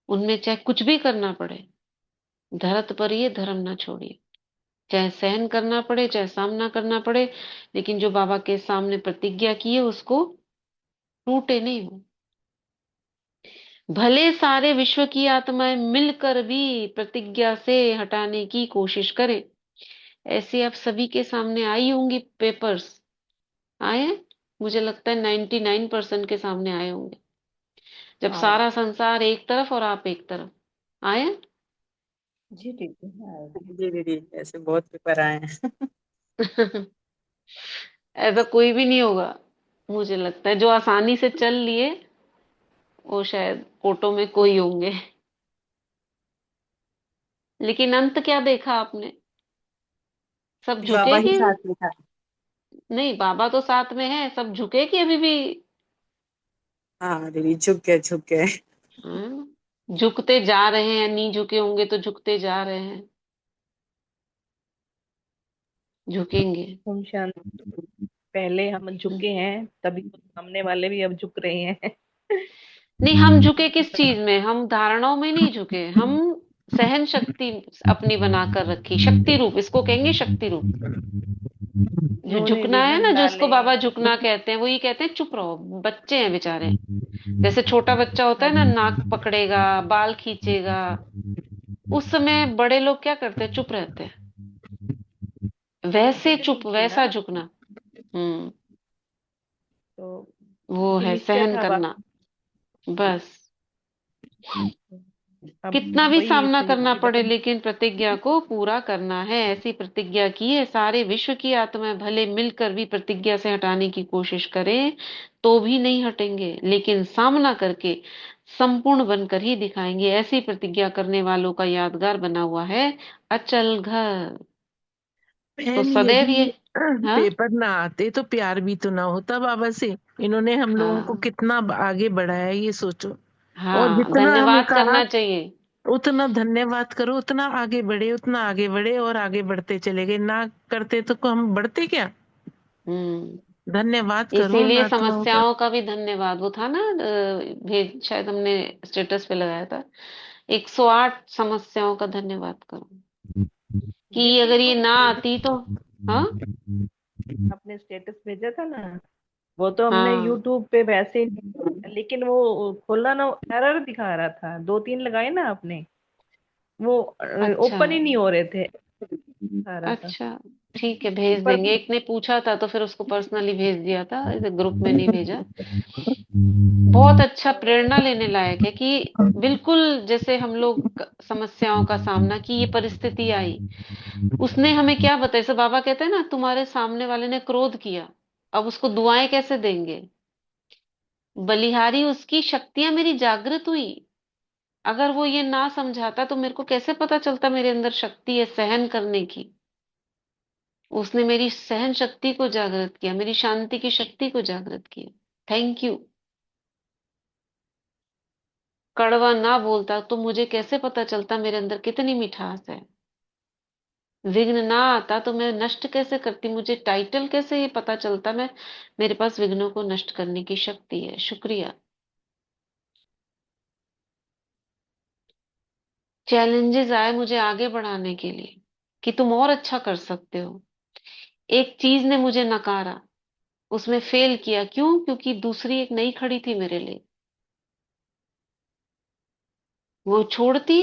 उनमें चाहे कुछ भी करना पड़े, धरत पर ये धर्म ना छोड़िए। चाहे सहन करना पड़े, चाहे सामना करना पड़े, लेकिन जो बाबा के सामने प्रतिज्ञा की है उसको टूटे नहीं हो। भले सारे विश्व की आत्माएं मिलकर भी प्रतिज्ञा से हटाने की कोशिश करें। ऐसे अब सभी के सामने आई होंगी पेपर्स। आए हैं? मुझे लगता है 99% के सामने आए होंगे, जब हाँ सारा संसार एक तरफ और आप एक तरफ। आए हैं? जी दीदी, हाँ जी दीदी, ऐसे बहुत पेपर आए हैं। ऐसा कोई भी नहीं होगा। मुझे लगता है जो आसानी से चल लिए वो शायद कोटों में कोई होंगे। लेकिन अंत क्या देखा आपने? सब बाबा झुके ही कि? साथ में था। नहीं, बाबा तो साथ में है, सब झुके कि अभी भी? हाँ दीदी, झुक गए झुक गए। झुकते जा रहे हैं, नहीं झुके होंगे तो झुकते जा रहे हैं। झुकेंगे। हम शांत। पहले हम हम्म। झुके हैं, तभी तो सामने वाले भी अब झुक रहे हैं। नहीं, हम झुके किस चीज में? हम धारणाओं में नहीं झुके, हम सहन शक्ति अपनी बनाकर रखी, शक्ति रूप, इसको कहेंगे शक्ति रूप। जो रोने झुकना है ना, विघन जो उसको डाले। बाबा झुकना कहते हैं, वो ये कहते हैं चुप रहो, बच्चे हैं बेचारे। जैसे छोटा बच्चा होता है ना, नाक पकड़ेगा, बाल खींचेगा, उस समय बड़े लोग क्या करते हैं? चुप रहते हैं। वैसे जिद चुप, नहीं की ना, वैसा झुकना। हम्म। तो वो क्योंकि है निश्चय सहन था करना, बस। अब कितना भी वही सामना श्री करना पड़े, विधान। लेकिन प्रतिज्ञा को पूरा करना है। ऐसी प्रतिज्ञा की है, सारे विश्व की आत्माएं भले मिलकर भी प्रतिज्ञा से हटाने की कोशिश करें तो भी नहीं हटेंगे, लेकिन सामना करके संपूर्ण बनकर ही दिखाएंगे। ऐसी प्रतिज्ञा करने वालों का यादगार बना हुआ है अचल घर। तो बहन, सदैव ये। यदि हाँ, पेपर ना आते तो प्यार भी तो ना होता बाबा से। इन्होंने हम लोगों को हाँ, कितना आगे बढ़ाया है, ये सोचो। और हाँ, जितना हमें धन्यवाद कहा करना चाहिए। उतना धन्यवाद करो, उतना आगे बढ़े, उतना आगे बढ़े और आगे बढ़ते चले गए। ना करते तो हम बढ़ते क्या। हम्म। धन्यवाद करो उन इसीलिए आत्माओं का। समस्याओं का भी धन्यवाद। वो था ना, भेज शायद हमने स्टेटस पे लगाया था, 108 समस्याओं का धन्यवाद करो, कि दीदी अगर वो ये ना भेजा आती तो। हाँ, आपने स्टेटस भेजा था ना, वो तो हमने हाँ, यूट्यूब पे वैसे ही, लेकिन वो खोला ना, एरर दिखा रहा था। दो तीन लगाए ना आपने, वो अच्छा, ओपन ही नहीं हो रहे थे, दिखा रहा था। अच्छा, ठीक है, भेज पर देंगे। एक ने पूछा था तो फिर उसको पर्सनली भेज दिया था, इसे ग्रुप में नहीं भेजा। बहुत अच्छा, प्रेरणा लेने लायक है कि बिल्कुल जैसे हम लोग समस्याओं का सामना की, ये परिस्थिति आई, उसने हमें क्या बताया। जैसे बाबा कहते हैं ना, तुम्हारे सामने वाले ने क्रोध किया, अब उसको दुआएं कैसे देंगे? बलिहारी उसकी शक्तियां मेरी जागृत हुई। अगर वो ये ना समझाता तो मेरे को कैसे पता चलता मेरे अंदर शक्ति है सहन करने की? उसने मेरी सहन शक्ति को जागृत किया, मेरी शांति की शक्ति को जागृत किया। Thank you. कड़वा ना बोलता तो मुझे कैसे पता चलता मेरे अंदर कितनी मिठास है? विघ्न ना आता तो मैं नष्ट कैसे करती? मुझे टाइटल कैसे ये पता चलता मैं, मेरे पास विघ्नों को नष्ट करने की शक्ति है? शुक्रिया। चैलेंजेस आए मुझे आगे बढ़ाने के लिए, कि तुम और अच्छा कर सकते हो। एक चीज ने मुझे नकारा, उसमें फेल किया, क्यों? क्योंकि दूसरी एक नई खड़ी थी मेरे लिए। वो छोड़ती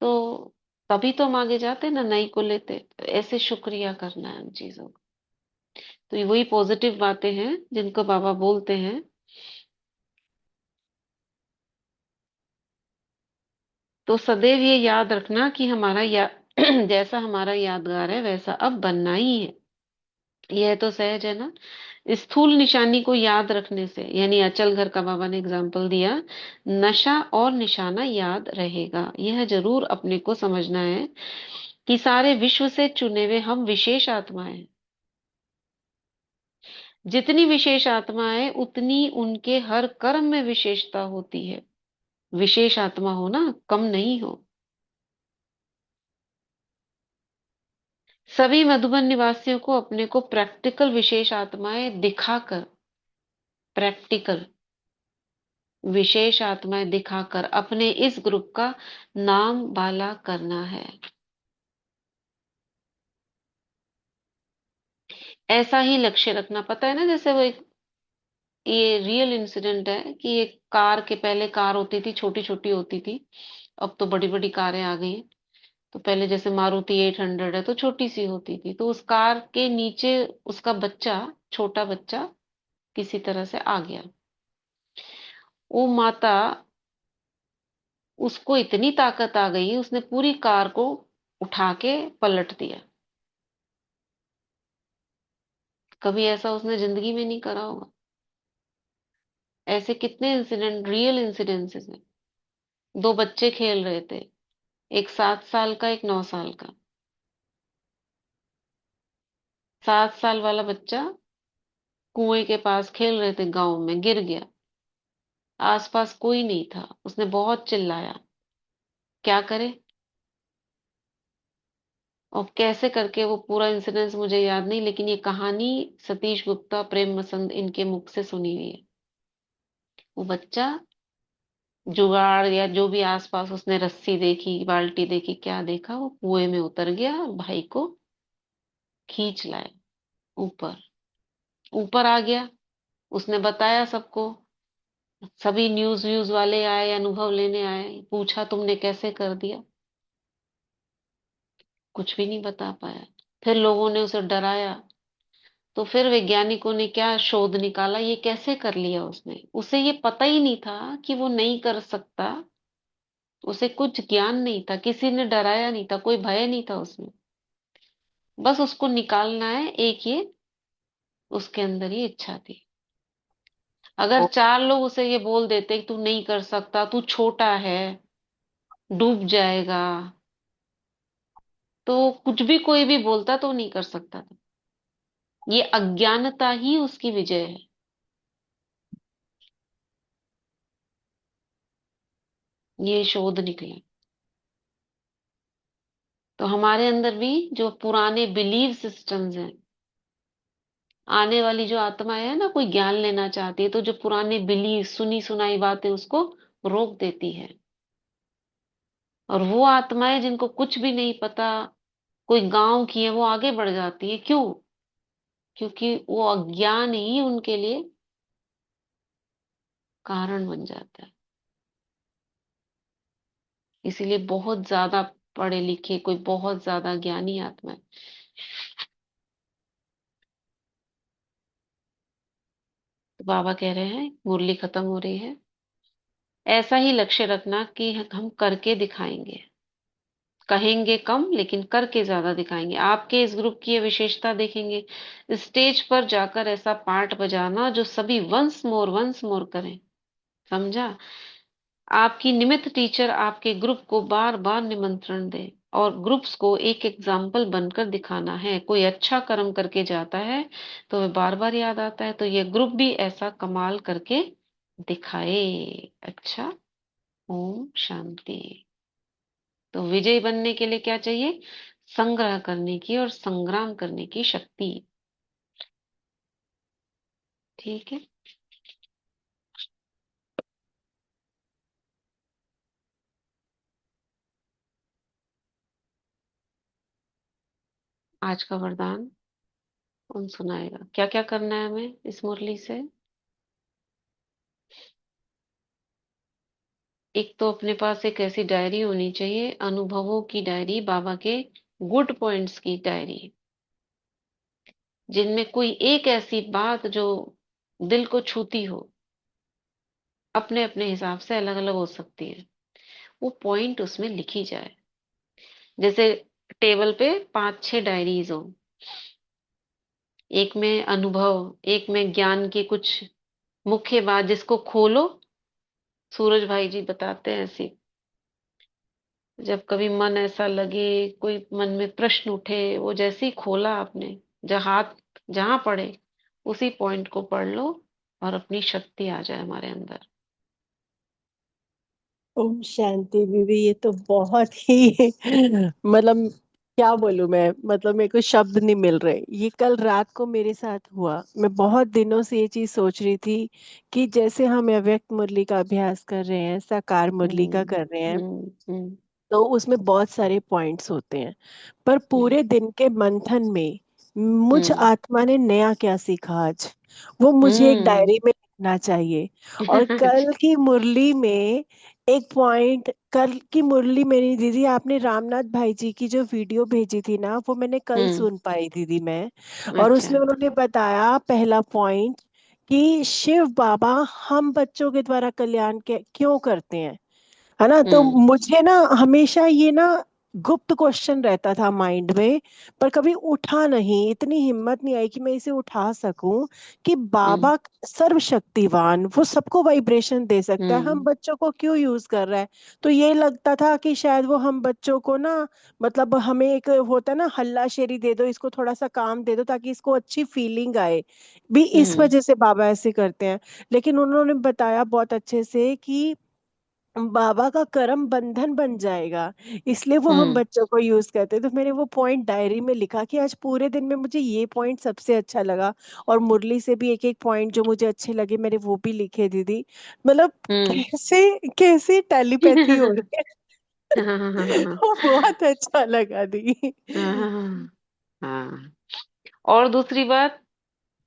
तो तभी तो हम आगे जाते ना, नई को लेते। तो ऐसे शुक्रिया करना है उन चीजों का। तो ये वही पॉजिटिव बातें हैं जिनको बाबा बोलते हैं। तो सदैव ये याद रखना कि हमारा जैसा हमारा यादगार है वैसा अब बनना ही है। यह तो सहज है ना। स्थूल निशानी को याद रखने से, यानी अचल घर का बाबा ने एग्जाम्पल दिया, नशा और निशाना याद रहेगा। यह जरूर अपने को समझना है कि सारे विश्व से चुने हुए हम विशेष आत्माएं हैं। जितनी विशेष आत्माएं उतनी उनके हर कर्म में विशेषता होती है। विशेष आत्मा हो ना, कम नहीं हो। सभी मधुबन निवासियों को अपने को प्रैक्टिकल विशेष आत्माएं दिखाकर, प्रैक्टिकल विशेष आत्माएं दिखाकर अपने इस ग्रुप का नाम बाला करना है। ऐसा ही लक्ष्य रखना। पता है ना, जैसे वो एक, ये रियल इंसिडेंट है कि एक कार के, पहले कार होती थी, छोटी छोटी होती थी, अब तो बड़ी बड़ी कारें आ गई हैं। तो पहले जैसे मारुति 800 है तो छोटी सी होती थी, तो उस कार के नीचे उसका बच्चा, छोटा बच्चा किसी तरह से आ गया। वो माता, उसको इतनी ताकत आ गई, उसने पूरी कार को उठा के पलट दिया। कभी ऐसा उसने जिंदगी में नहीं करा होगा। ऐसे कितने इंसिडेंट, रियल इंसिडेंसेस हैं। दो बच्चे खेल रहे थे, एक 7 साल का, एक 9 साल का। 7 साल वाला बच्चा कुएं के पास खेल रहे थे, गांव में गिर गया। आसपास कोई नहीं था, उसने बहुत चिल्लाया। क्या करे? और कैसे करके, वो पूरा इंसिडेंस मुझे याद नहीं, लेकिन ये कहानी सतीश गुप्ता, प्रेम मसंद, इनके मुख से सुनी हुई है। वो बच्चा जुगाड़ या जो भी आसपास उसने रस्सी देखी, बाल्टी देखी, क्या देखा, वो कुएं में उतर गया और भाई को खींच लाया। ऊपर ऊपर आ गया, उसने बताया सबको, सभी न्यूज व्यूज वाले आए, अनुभव लेने आए, पूछा तुमने कैसे कर दिया, कुछ भी नहीं बता पाया। फिर लोगों ने उसे डराया, तो फिर वैज्ञानिकों ने क्या शोध निकाला, ये कैसे कर लिया उसने, उसे ये पता ही नहीं था कि वो नहीं कर सकता, उसे कुछ ज्ञान नहीं था, किसी ने डराया नहीं था, कोई भय नहीं था उसमें, बस उसको निकालना है, एक ये उसके अंदर ये इच्छा थी। अगर चार लोग उसे ये बोल देते कि तू नहीं कर सकता, तू छोटा है, डूब जाएगा, तो कुछ भी कोई भी बोलता तो वो नहीं कर सकता था। ये अज्ञानता ही उसकी विजय है। ये शोध निकला। तो हमारे अंदर भी जो पुराने बिलीव सिस्टम्स हैं, आने वाली जो आत्माएं है ना, कोई ज्ञान लेना चाहती है तो जो पुराने बिलीव, सुनी सुनाई बातें उसको रोक देती है। और वो आत्माएं जिनको कुछ भी नहीं पता, कोई गांव की है, वो आगे बढ़ जाती है। क्यों? क्योंकि वो अज्ञान ही उनके लिए कारण बन जाता है। इसीलिए बहुत ज्यादा पढ़े लिखे, कोई बहुत ज्यादा ज्ञानी आत्मा है, तो बाबा कह रहे हैं मुरली खत्म हो रही है, ऐसा ही लक्ष्य रखना कि हम करके दिखाएंगे, कहेंगे कम लेकिन करके ज्यादा दिखाएंगे। आपके इस ग्रुप की ये विशेषता देखेंगे, स्टेज पर जाकर ऐसा पार्ट बजाना जो सभी वंस मोर करें। समझा? आपकी निमित्त टीचर आपके ग्रुप को बार बार निमंत्रण दे, और ग्रुप्स को एक एग्जाम्पल बनकर दिखाना है। कोई अच्छा कर्म करके जाता है तो वह बार बार याद आता है, तो यह ग्रुप भी ऐसा कमाल करके दिखाए। अच्छा, ओम शांति। तो विजयी बनने के लिए क्या चाहिए? संग्रह करने की और संग्राम करने की शक्ति। ठीक है। आज का वरदान कौन सुनाएगा? क्या क्या करना है हमें इस मुरली से? एक तो अपने पास एक ऐसी डायरी होनी चाहिए, अनुभवों की डायरी, बाबा के गुड पॉइंट्स की डायरी, जिनमें कोई एक ऐसी बात जो दिल को छूती हो, अपने अपने हिसाब से अलग अलग हो सकती है, वो पॉइंट उसमें लिखी जाए। जैसे टेबल पे पांच छह डायरीज हो, एक में अनुभव, एक में ज्ञान की कुछ मुख्य बात, जिसको खोलो, सूरज भाई जी बताते हैं ऐसी, जब कभी मन ऐसा लगे, कोई मन में प्रश्न उठे, वो जैसे ही खोला आपने, जहाँ हाथ जहां पड़े उसी पॉइंट को पढ़ लो, और अपनी शक्ति आ जाए हमारे अंदर। ओम शांति दीदी, ये तो बहुत ही मतलब क्या बोलूं मैं, मतलब मेरे को शब्द नहीं मिल रहे। ये कल रात को मेरे साथ हुआ। मैं बहुत दिनों से ये चीज सोच रही थी कि जैसे हम अव्यक्त मुरली का अभ्यास कर रहे हैं, साकार मुरली का हम्म कर रहे हैं, हम्म हम्म तो उसमें बहुत सारे पॉइंट्स होते हैं। पर हम्म पूरे दिन के मंथन में मुझ हम्म आत्मा ने नया क्या सीखा आज, वो मुझे एक हम्म। डायरी में लिखना चाहिए। और कल की मुरली में एक पॉइंट, कल की मुरली मेरी दीदी, आपने रामनाथ भाई जी की जो वीडियो भेजी थी ना, वो मैंने कल हम्म। सुन पाई दीदी मैं। और अच्छा। उसमें उन्होंने बताया पहला पॉइंट कि शिव बाबा हम बच्चों के द्वारा कल्याण के क्यों करते हैं, है ना। तो हम्म मुझे ना हमेशा ये ना गुप्त क्वेश्चन रहता था माइंड में, पर कभी उठा नहीं, इतनी हिम्मत नहीं आई कि मैं इसे उठा सकूं कि हम्म बाबा सर्वशक्तिवान, वो सबको वाइब्रेशन दे सकता है, हम हम्म बच्चों को क्यों यूज कर रहा है। तो ये लगता था कि शायद वो हम बच्चों को ना, मतलब हमें एक होता है ना, हल्ला शेरी दे दो इसको, थोड़ा सा काम दे दो ताकि इसको अच्छी फीलिंग आए, भी इस हम्म वजह से बाबा ऐसे करते हैं। लेकिन उन्होंने बताया बहुत अच्छे से कि बाबा का करम बंधन बन जाएगा, इसलिए वो हम हम्म बच्चों को यूज करते हैं। तो मैंने वो पॉइंट डायरी में लिखा कि आज पूरे दिन में मुझे ये पॉइंट सबसे अच्छा लगा। और मुरली से भी एक एक पॉइंट जो मुझे अच्छे लगे मैंने वो भी लिखे दीदी। मतलब हम्म। कैसे कैसे टेलीपैथी हो रही है। हाँ हाँ हाँ हाँ वो बहुत अच्छा लगा दी। हाँ हाँ हाँ। और दूसरी बात,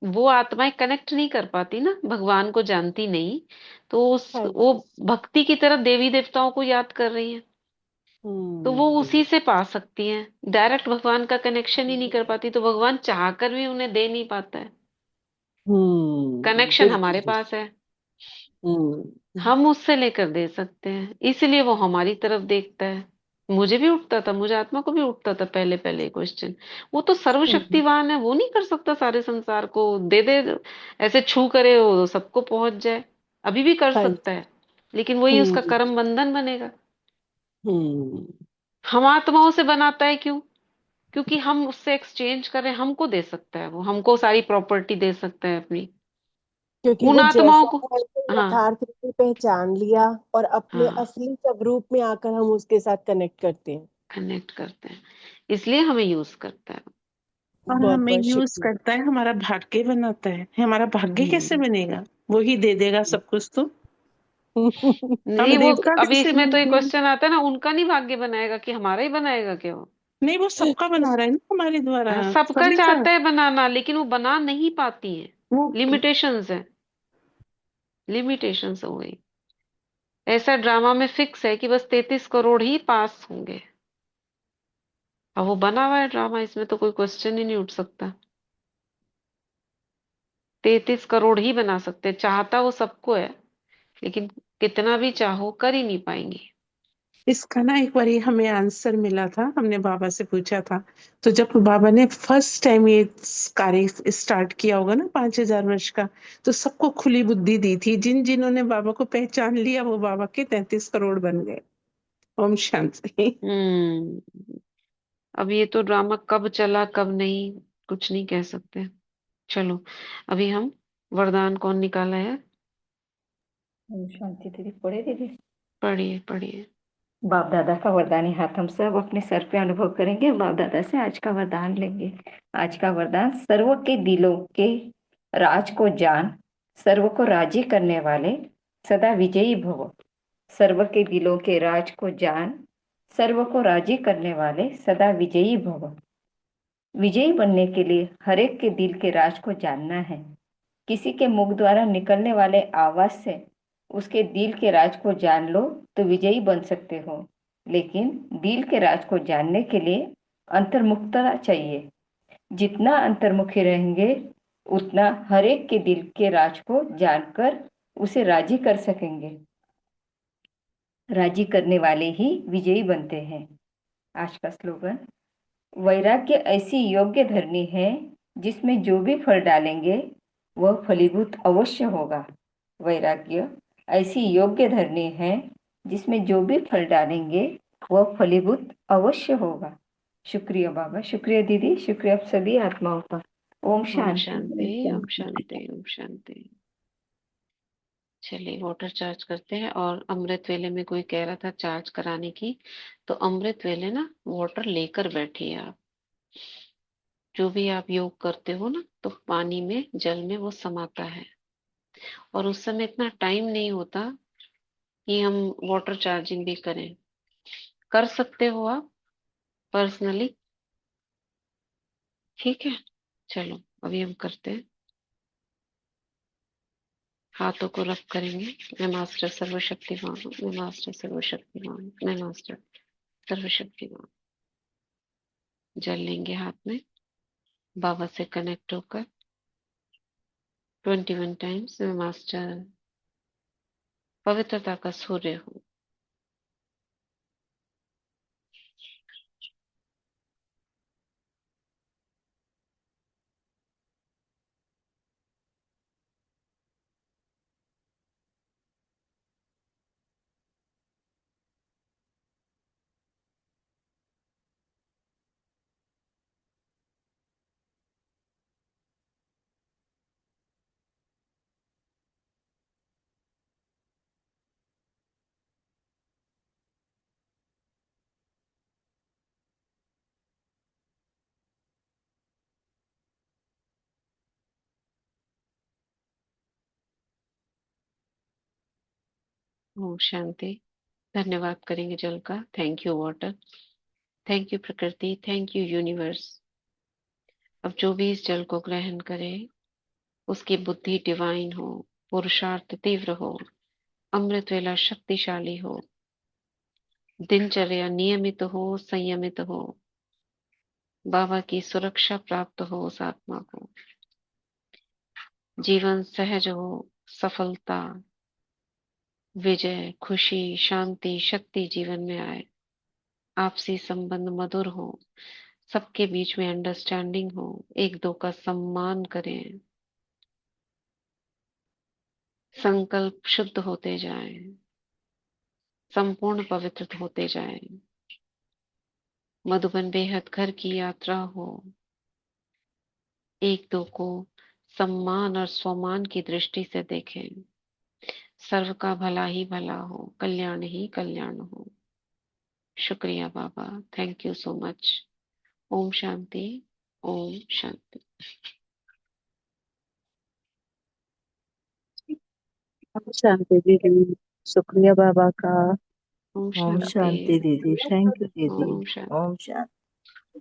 वो आत्माएं कनेक्ट नहीं कर पाती ना, भगवान को जानती नहीं, तो हाँ जी। वो भक्ति की तरह देवी देवताओं को याद कर रही है, तो वो उसी से पा सकती हैं। डायरेक्ट भगवान का कनेक्शन ही नहीं कर पाती, तो भगवान चाहकर भी उन्हें दे नहीं पाता है। कनेक्शन हमारे बिल्कुल। पास है, हम्म। हम उससे लेकर दे सकते हैं, इसलिए वो हमारी तरफ देखता है। मुझे भी उठता था, मुझे आत्मा को भी उठता था पहले पहले क्वेश्चन। वो तो हम्म, सर्वशक्तिवान है, वो नहीं कर सकता सारे संसार को दे दे, ऐसे छू करे वो सबको पहुंच जाए। अभी भी कर हाँ सकता जी। है, लेकिन वही उसका हम्म। कर्म बंधन बनेगा। हम्म। हम आत्माओं से बनाता है क्यों? क्योंकि हम उससे एक्सचेंज कर रहे हैं, हमको दे सकता है, वो हमको सारी प्रॉपर्टी दे सकता है अपनी, क्योंकि उन वो आत्माओं जैसा को। है तो हाँ, यथार्थ रूप में पहचान लिया और अपने हाँ, असली स्वरूप में आकर हम उसके साथ कनेक्ट करते हैं। कनेक्ट करते हैं, इसलिए हमें यूज करता है। और बहुत हमें बहुत यूज शुक्रिया। करता है, हमारा भाग्य बनाता है। हमारा भाग्य कैसे हम्म। बनेगा? वो ही दे देगा सब कुछ तो। हम नहीं, वो देवता अभी कैसे इसमें तो एक बनेंगे? क्वेश्चन आता है ना, उनका नहीं भाग्य बनाएगा कि हमारा ही बनाएगा क्या वो? नहीं, वो सबका बना रहा है ना हमारे द्वारा। हाँ, सबका सभी का। चाहता है बनाना, लेकिन वो बना नहीं पाती है। वो लिमिटेशंस है, लिमिटेशंस हो गई। ऐसा ड्रामा में फिक्स है कि बस 33 करोड़ ही पास होंगे। अब वो बना हुआ है ड्रामा, इसमें तो कोई क्वेश्चन ही नहीं उठ सकता। 33 करोड़ ही बना सकते हैं, चाहता वो सबको है, लेकिन कितना भी चाहो कर ही नहीं पाएंगे। इसका ना एक बार हमें आंसर मिला था, हमने बाबा से पूछा था। तो जब बाबा ने फर्स्ट टाइम ये कार्य स्टार्ट किया होगा ना 5,000 वर्ष का, तो सबको खुली बुद्धि दी थी। जिन जिन्होंने बाबा को पहचान लिया वो बाबा के 33 करोड़ बन गए। ओम शांति। हम्म। अब ये तो ड्रामा कब चला कब नहीं, कुछ नहीं कह सकते। चलो, अभी हम वरदान कौन निकाला है? शांति दीदी पढ़े दीदी। पढ़िए पढ़िए। बाप दादा का वरदानी हाथ हम सब अपने सर पे अनुभव करेंगे, बाप दादा से आज का वरदान लेंगे। आज का वरदान, सर्व के दिलों के राज को जान, सर्व को राजी करने वाले सदा विजयी भव। सर्व के दिलों के राज को जान, सर्व को राजी करने वाले सदा विजयी भव। विजयी बनने के लिए हर एक के दिल के राज को जानना है। किसी के मुख द्वारा निकलने वाले आवाज से उसके दिल के राज को जान लो तो विजयी बन सकते हो, लेकिन दिल के राज को जानने के लिए अंतर्मुखता चाहिए। जितना अंतर्मुखी रहेंगे उतना हर एक के दिल के राज को जानकर उसे राजी कर सकेंगे। राजी करने वाले ही विजयी बनते हैं। आज का स्लोगन, वैराग्य ऐसी योग्य धरनी है जिसमें जो भी फल डालेंगे वह फलीभूत अवश्य होगा। वैराग्य ऐसी योग्य धरनी है जिसमें जो भी फल डालेंगे वह फलीभूत अवश्य होगा। शुक्रिया बाबा, शुक्रिया दीदी, शुक्रिया आप सभी आत्माओं का। ओम ओम शांति, शांति, ओम ओम शांति। शांति, ओम शांति। चलिए, वाटर चार्ज करते हैं। और अमृत वेले में कोई कह रहा था चार्ज कराने की, तो अमृत वेले ना वाटर लेकर बैठिए आप। जो भी आप योग करते हो ना, तो पानी में, जल में वो समाता है, और उस समय इतना टाइम नहीं होता कि हम वाटर चार्जिंग भी करें। कर सकते हो आप पर्सनली, ठीक है। चलो, अभी हम करते हैं। हाथों को रब करेंगे। मैं मास्टर सर्वशक्तिमान हूँ, मैं मास्टर सर्वशक्तिमान हूँ, मैं मास्टर सर्वशक्तिमान। जल लेंगे हाथ में, बाबा से कनेक्ट होकर 21 टाइम्स। मैं मास्टर पवित्रता का सूर्य हूँ। ओम शांति। धन्यवाद करेंगे जल का। Thank you water, thank you प्रकृति, थैंक यू यूनिवर्स। अब जो भी इस जल को ग्रहण करे उसकी बुद्धि डिवाइन हो, पुरुषार्थ तीव्र हो, अमृत वेला शक्तिशाली हो, दिनचर्या नियमित हो, संयमित हो, बाबा की सुरक्षा प्राप्त हो उस आत्मा को, जीवन सहज हो, सफलता, विजय, खुशी, शांति, शक्ति जीवन में आए, आपसी संबंध मधुर हो, सबके बीच में अंडरस्टैंडिंग हो, एक दो का सम्मान करें, संकल्प शुद्ध होते जाएं, संपूर्ण पवित्र होते जाएं, मधुबन बेहद घर की यात्रा हो, एक दो को सम्मान और स्वमान की दृष्टि से देखें, सर्व का भला ही भला हो, कल्याण ही कल्याण हो। शुक्रिया बाबा, thank you so much. Om Shanti, Om Shanti. Om Shanti दीदी। शुक्रिया बाबा का। ओम ओम शांति, शांति दीदी, थैंक यू दीदी। ओम शांति, ओम शांति।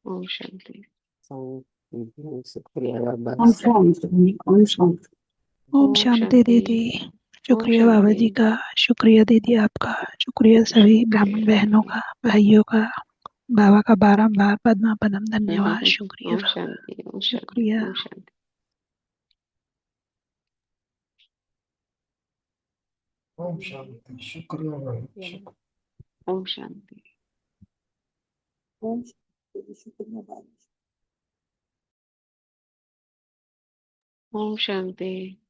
ओम शांति। शुक्रिया बाबा। ओम शांति। ओम शांति। ओम ओम शांति दीदी। ओम शुक्रिया बाबा जी शांति। का, शुक्रिया दीदी आपका, शुक्रिया सभी ब्राह्मण बहनों का, भाइयों का। बाबा का बारंबार पद्मा पदम धन्यवाद, शुक्रिया ओम बाबा, शांति, ओम शांति, शुक्रिया। ओम शांति। ओम शांति। शुक्रिया बाबा। ओम शांति। ओम शांति। शुक्रिया बाबा। ओम शांति।